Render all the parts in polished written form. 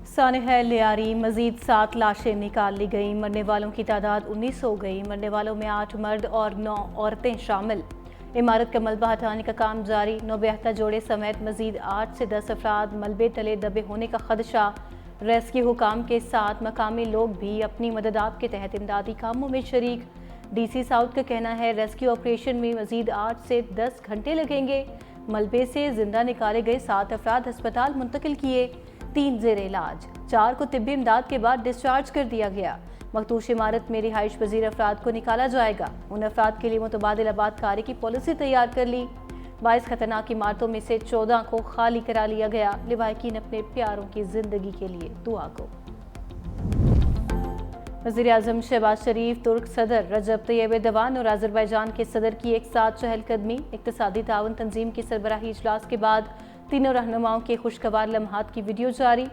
सानेह लियारी मजीद 7 लाशें निकाल ली गई। मरने वालों की तादाद 19 हो गई। मरने वालों में 8 मर्द और 9 औरतें शामिल। इमारत का मलबा हटाने का काम जारी। नौबहता जोड़े समेत मजीद 8 से 10 अफराद मलबे तले दबे होने का खदशा। रेस्क्यू हुकाम के साथ मकामी लोग भी अपनी मदद आप के तहत इमदादी कामों में शरीक। DC साउथ का कहना है रेस्क्यू ऑपरेशन में मजीद 8 से 10 घंटे लगेंगे। मलबे से जिंदा निकाले गए 7 अफराद अस्पताल मुंतकिल किए, 3 जेर इलाज, 4 को तिब्बी इमदाद के बाद डिस्चार्ज कर दिया गया। मखदूश इमारत में रिहाइश पजीर अफराद को निकाला जाएगा। उन अफराद के लिए मुतबादिल आबादकारी की पॉलिसी तैयार कर ली। 22 खतरनाक इमारतों में से 14 को खाली करा लिया गया। लिवाहिकीन अपने प्यारों की जिंदगी के लिए दुआ को। वज़ीर आज़म शहबाज शरीफ, तुर्क सदर रजब तैयब एर्दोगान और अज़रबैजान के सदर की एक साथ चहलकदमी। इक़्तिसादी ताउन तंजीम की सरबराही इजलास के बाद तीनों रहनुमाओं के खुशगवार लम्हात की वीडियो जारी।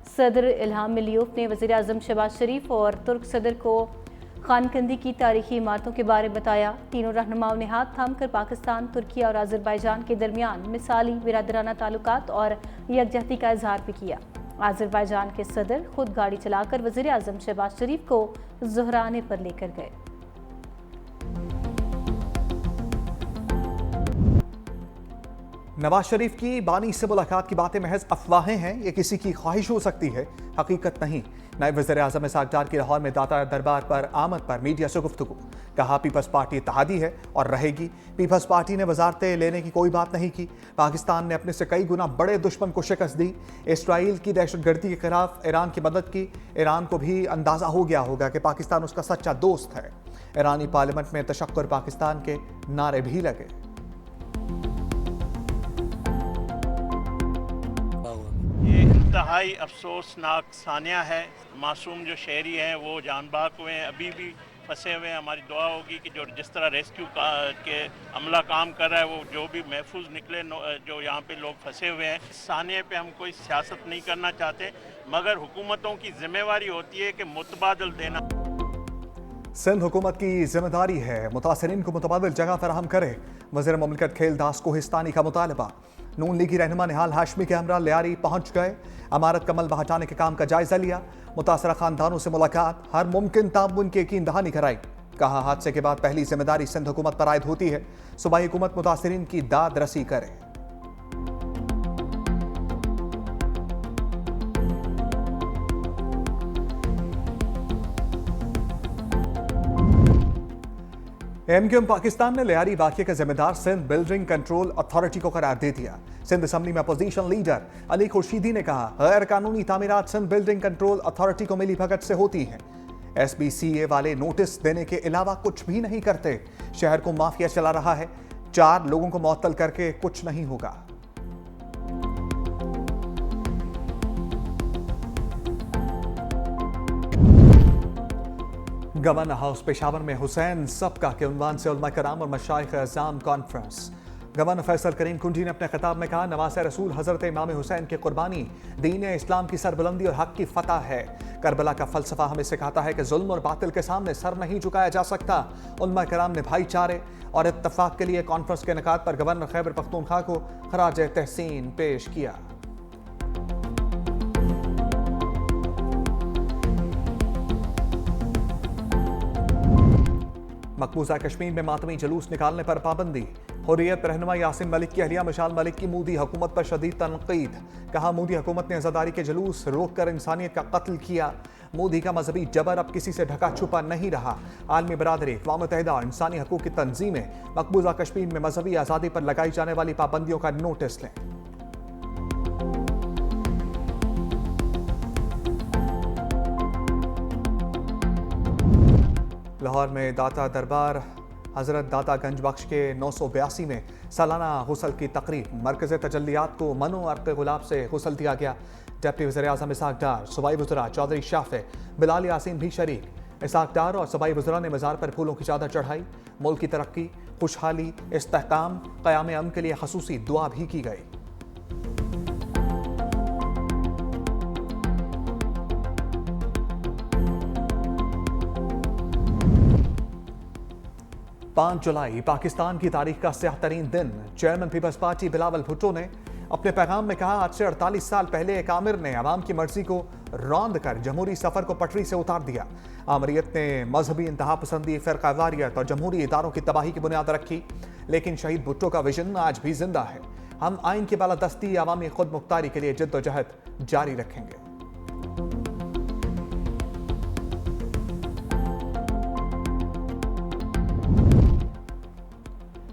सदर इल्हाम अलीयव ने वज़ीर आज़म शहबाज शरीफ और तुर्क सदर को खानकंदी की तारीखी इमारतों के बारे में बताया। तीनों रहनुमाओं ने हाथ थाम कर पाकिस्तान, तुर्की और अज़रबैजान के दरमियान मिसाली बिरादराना ताल्लुकात और यकजहती का इजहार भी किया। अज़रबैजान के सदर खुद गाड़ी चलाकर वज़ीर आज़म शहबाज शरीफ को ज़ोहराने पर लेकर गए। नवाज शरीफ की बानी से मुलाकात की बातें महज अफवाहें हैं, ये किसी की ख्वाहिश हो सकती है, हकीकत नहीं। नायब वज़ीर आज़म इसाक डार की लाहौर में दाता दरबार पर आमद पर मीडिया से गुफ्तगू। कहा पीपल्स पार्टी इत्तेहादी है और रहेगी। पीपल्स पार्टी ने वजारतें लेने की कोई बात नहीं की। पाकिस्तान ने अपने से कई गुना बड़े दुश्मन को शिकस्त दी। इसराइल की दहशतगर्दी के खिलाफ ईरान की मदद की। ईरान को भी अंदाज़ा हो गया होगा कि पाकिस्तान उसका सच्चा दोस्त है। ईरानी पार्लियामेंट में तशक्कुर पाकिस्तान के नारे भी लगे। ये इंतहाई अफसोसनाक सानिया है। मासूम जो शहरी हैं वो जान बाक हुए हैं, अभी भी फंसे हुए हैं। हमारी दुआ होगी कि जो जिस तरह रेस्क्यू के अमला काम कर रहा है वो जो भी महफूज निकले जो यहाँ पे लोग फंसे हुए हैं। सानिया पे हम कोई सियासत नहीं करना चाहते, मगर हुकूमतों की जिम्मेवारी होती है कि मुतबादल देना। सिंध हुकूमत की जिम्मेदारी है मुतासरीन को मुतबादिल जगह फराहम करे। वज़ीर मुमलिकत खेल दास कोहिस्तानी का मुतालबा। नून लीगी रहनुमा निहाल हाशमी के हमरा लियारी पहुंच गए। अमारत का मलबा हटाने के काम का जायजा लिया। मुतासरा खानदानों से मुलाकात, हर मुमकिन ताउन की यकीन दहानी कराई। कहा हादसे के बाद पहली जिम्मेदारी सिंध हुकूमत पर आयद होती है। सूबाई हुकूमत मुतासरीन की दाद रसी करे। MQM पाकिस्तान ने लियारी वाक़े का जिम्मेदार सिंध बिल्डिंग कंट्रोल अथॉरिटी को करार दे दिया। सिंध असम्बली में अपोजिशन लीडर अली खुर्शीदी ने कहा गैर कानूनी तामीरात सिंध बिल्डिंग कंट्रोल अथॉरिटी को मिली भगत से होती हैं। SBCA वाले नोटिस देने के अलावा कुछ भी नहीं करते। शहर को माफिया चला रहा है। 4 लोगों को मुअत्तल करके कुछ नहीं होगा। गवर्नर हाउस पेशावर में हुसैन सबका के उन्वान से उलमा कराम और मशाइख अज़ाम कॉन्फ्रेंस। गवर्नर फैसल करीम कुंजी ने अपने खिताब में कहा नवासे रसूल हजरत इमाम हुसैन की कुर्बानी दीन इस्लाम की सरबुलंदी और हक की फतह है। करबला का फलसफा हमें सिखाता है कि जुल्म और बातिल के सामने सर नहीं झुकाया जा सकता। उलमा कराम ने भाईचारे और इत्तफाक के लिए कॉन्फ्रेंस के इनेकाद पर गवर्नर खैबर पख्तूनख्वा को खराज तहसीन पेश किया। मकबूजा कश्मीर में मातमी जुलूस निकालने पर पाबंदी। हुर्रियत रहनुमा यासिन मलिक की अहलिया मिशाल मलिक की मोदी हुकूमत पर शदीद तनकीद। कहा मोदी हुकूमत ने अज़ादारी के जुलूस रोक कर इंसानियत का कत्ल किया। मोदी का मजहबी जबर अब किसी से ढका छुपा नहीं रहा। आलमी बरादरी, अक़वाम मुत्तहिदा और इंसानी हकूक़ की तंजीमें मकबूजा कश्मीर में मजहबी आज़ादी पर लगाई जाने वाली पाबंदियों का नोटिस लें। लाहौर में दाता दरबार हज़रत दाता गंज बख्श के 982 में सालाना गुसल की तकरीब। मरकज़ तजल्लियात को मनो अर्क़ गुलाब से गुसल दिया गया। डिप्टी वज़ीर आज़म इसाक डार, सूबाई वज़रा चौधरी शाफ़े, बिलाल यासीन भी शरीक। इसाक डार और सूबाई वज़रा ने मज़ार पर फूलों की चादर चढ़ाई। मुल्क की तरक्की, खुशहाली, इस्तेहकाम, क़याम अमन के लिए ख़ुसूसी दुआ भी की गई। 5 जुलाई पाकिस्तान की तारीख का स्याह तरीन दिन। Chairman Peoples Party Bilawal Bhutto ने अपने पैगाम में कहा, आज से 48 साल पहले एक आमिर ने अवाम की मर्जी को रौंद कर जमहूरी सफर को पटरी से उतार दिया। आमरीत ने मजहबी इंतहा पसंदी, फिरकावारियत और जमहूरी इदारों की तबाही की बुनियाद रखी, लेकिन शहीद भुट्टो का विजन आज भी जिंदा है। हम आइन की बालादस्ती, अवामी खुद मुख्तारी के लिए जिद्दोजहद जारी रखेंगे।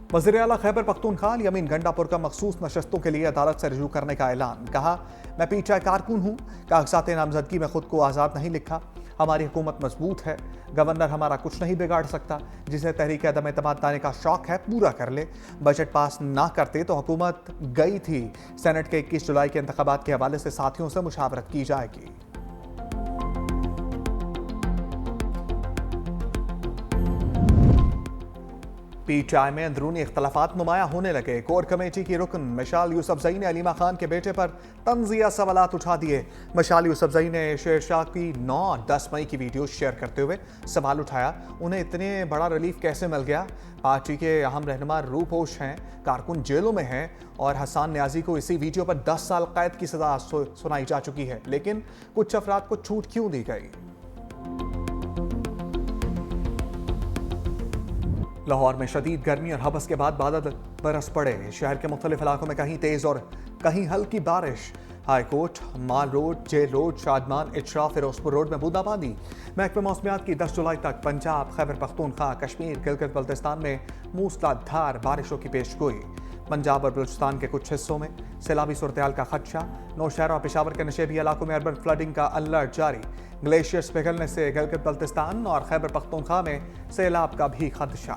वज़ीर आला खैबर पख्तूनख्वा यमीन गंडापुर का मखसूस नशस्तों के लिए अदालत से रजू करने का ऐलान। कहा, मैं पीटीआई कारकुन हूँ, कागजात नामजदगी में खुद को आज़ाद नहीं लिखा। हमारी हुकूमत मजबूत है, गवर्नर हमारा कुछ नहीं बिगाड़ सकता। जिसे तहरीक अदम एतमाद लाने का शौक है पूरा कर ले। बजट पास ना करते तो हुकूमत गई थी। सेनेट के 21 जुलाई के इंतखाबात के हवाले से साथियों से मुशावरत की जाएगी। पीटीआई में अंदरूनी इख्तलाफात नुमाया होने लगे। कोर कमेटी की रुकन मशाल यूसुफजई ने अलीमा खान के बेटे पर तंजिया सवालात उठा दिए। मशाल यूसुफजई ने शेर शाह की 9-10 मई की वीडियो शेयर करते हुए सवाल उठाया, उन्हें इतने बड़ा रिलीफ कैसे मिल गया। पार्टी के अहम रहनुमा रूपोश हैं, कारकुन जेलों में हैं और हसन न्याजी को इसी वीडियो पर 10 साल कैद की सजा सुनाई जा चुकी है, लेकिन कुछ अफराद को छूट क्यों दी गई। लाहौर में शदीद गर्मी और हबस के बाद बादल बरस पड़े। शहर के मुख्तलिफ इलाकों में कहीं तेज और कहीं हल्की बारिश। High Court, Mall Road, Jail Road, Shadman, Ichhra, Ferozepur Road में बूंदाबांदी। महकमे मौसमियात की 10 जुलाई तक पंजाब, खैबर पख्तूनख्वा, कश्मीर, गिलगित बल्तिस्तान में मूसलाधार बारिशों की पेशगोई। पंजाब और बलूचिस्तान के कुछ हिस्सों में सैलाबी सूरत-ए-हाल का खदशा। नौशहरा और पेशावर के नशेबी इलाकों में अर्बन फ्लडिंग का अलर्ट जारी। ग्लेशियर्स पिघलने से गिलगित बल्तिस्तान और खैबर पख्तूनख्वा में सैलाब का भी खदशा।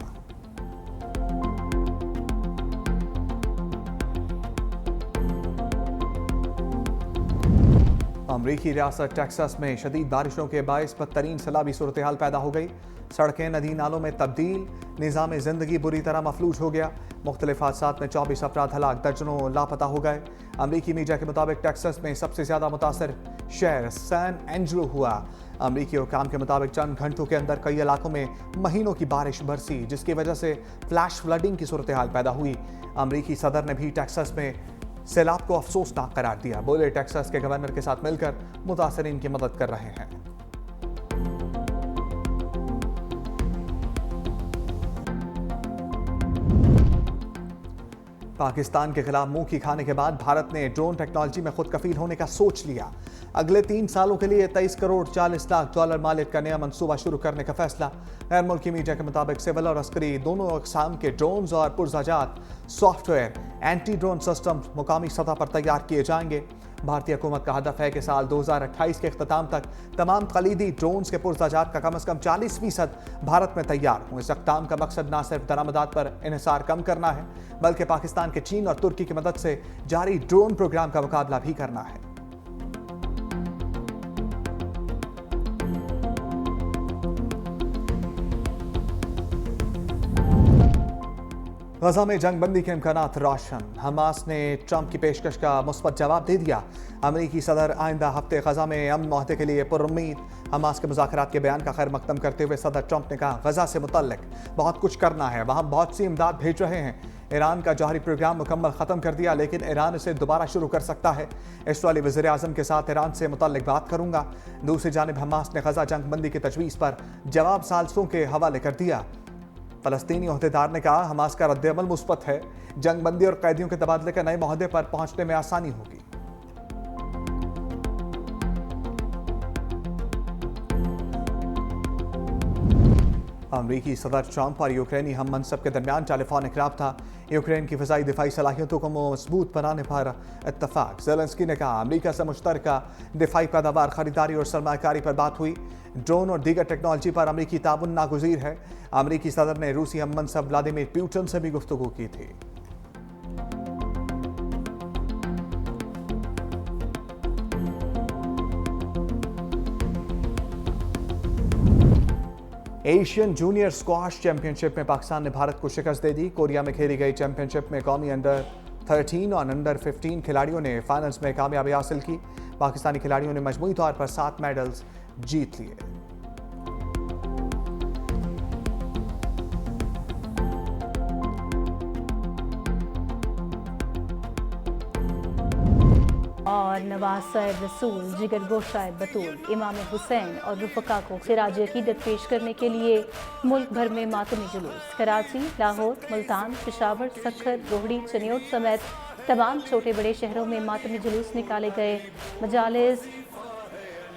अमरीकी रियासत टेक्सास में शदीद बारिशों के बायस बदतरीन सैलाबी सूरत हाल पैदा हो गई। सड़कें नदी नालों में तब्दील, निज़ाम ज़िंदगी बुरी तरह मफलूज हो गया। मुख्तलिफ हादसात में 24 अफराद हलाक, दर्जनों लापता हो गए। अमरीकी मीडिया के मुताबिक टेक्सास में सबसे ज़्यादा मुतासर शहर सैन एंजलो हुआ। अमरीकी हुकाम के मुताबिक चंद घंटों के अंदर कई इलाकों में महीनों की बारिश बरसी, जिसकी वजह से फ्लैश फ्लडिंग की सूरत हाल पैदा हुई। अमरीकी सदर ने भी टेक्सास में सैलाब को अफसोसनाक करार दिया। बोले, टेक्सास के गवर्नर के साथ मिलकर मुतासरीन की मदद कर रहे हैं। पाकिस्तान के खिलाफ मुंह की खाने के बाद भारत ने ड्रोन टेक्नोलॉजी में खुद कफील होने का सोच लिया। अगले 3 सालों के लिए 23 करोड़ 40 लाख डॉलर मालिक का नया मंसूबा शुरू करने का फैसला। गैर मुल्की मीडिया के मुताबिक सिविल और अस्करी दोनों अक़साम के ड्रोन्स और पुरज़ाजात सॉफ्टवेयर एंटी ड्रोन सिस्टम मुकामी सतह पर तैयार किए जाएंगे। भारतीय हुकूमत का हदफ है कि साल 2028 के अख्ताम तक तमाम कलीदी ड्रोन्स के पुरज़ाजात का कम अज़ कम 40% भारत में तैयार हों। इस इक़दाम का मकसद न सिर्फ दरामदात पर इन्हिसार कम करना है, बल्कि पाकिस्तान के चीन और तुर्की की मदद से जारी ड्रोन प्रोग्राम का मुकाबला भी करना है। गजा में जंगबंदी के इम्कानात रोशन। हमास ने ट्रंप की पेशकश का मुस्बत जवाब दे दिया। अमरीकी सदर आइंदा हफ्ते गजा में अमन माहदे के लिए पुरुम्मीद। हमास के मुज़ाकरात के बयान का खैर मकदम करते हुए सदर ट्रंप ने कहा, गजा से मुतल्लिक बहुत कुछ करना है, वहाँ बहुत सी इमदाद भेज रहे हैं। ईरान का जौहरी प्रोग्राम मुकम्मल ख़त्म कर दिया, लेकिन ईरान इसे दोबारा शुरू कर सकता है। इसराइली वज़ीर आज़म के साथ ईरान से मुतल्लिक बात करूँगा। दूसरी जानिब हमास ने गजा जंगबंदी की तजवीज़ पर जवाब सालसों के हवाले कर दिया। फ़लस्तीनी अहदेदार ने कहा, हमास का रद्द-ए-अमल मुस्बत है, जंगबंदी और कैदियों के तबादले के नए मुआहदे पर पहुंचने में आसानी होगी। अमरीकी सदर ट्रंप और यूक्रेनी हम मनसब के दरमियान टेलीफोनिक राब्ता। यूक्रेन की फ़िज़ाई दिफाई सलाहियतों को मजबूत बनाने पर इत्तफाक। ज़ेलेंस्की ने कहा, अमरीका से मुश्तरका दिफाई पैदावार, खरीदारी और सरमायाकारी पर बात हुई। ड्रोन और दीगर टेक्नोलॉजी पर अमरीकी ताउन नागुज़ीर है। अमरीकी सदर ने रूसी हम मनसब व्लादिमीर पुतिन से भी गुफ्तगू की थी। एशियन जूनियर स्क्वाश चैंपियनशिप में पाकिस्तान ने भारत को शिकस्त दे दी। कोरिया में खेली गई चैंपियनशिप में कौमी अंडर 13 और अंडर 15 खिलाड़ियों ने फाइनल्स में कामयाबी हासिल की। पाकिस्तानी खिलाड़ियों ने मजमूई तौर पर 7 मेडल्स जीत लिए। नवाज साहिब रसूल, जिगर गोशाए बतूल, इमाम हुसैन और रुफ़का को खिराज अक़ीदत पेश करने के लिए मुल्क भर में मातमी जुलूस। कराची, लाहौर, मुल्तान, पेशावर, सक्खर, रोहड़ी, चनियोट समेत तमाम छोटे बड़े शहरों में मातमी जुलूस निकाले गए। मजालिस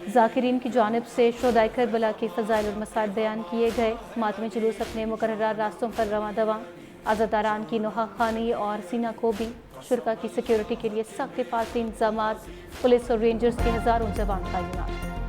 ज़ाकिरीन की जानिब से शुहदाए करबला के फ़ज़ाइल और मसाइब बयान किए गए। मातमी जुलूस अपने मुकर्रर रास्तों पर रवां दवा। आज़ादारान की नोहा खानी और सीना को भी शुरका की सिक्योरिटी के लिए सख्त हिफाजती इंतजाम, पुलिस और रेंजर्स के हज़ारों जवान तैनात।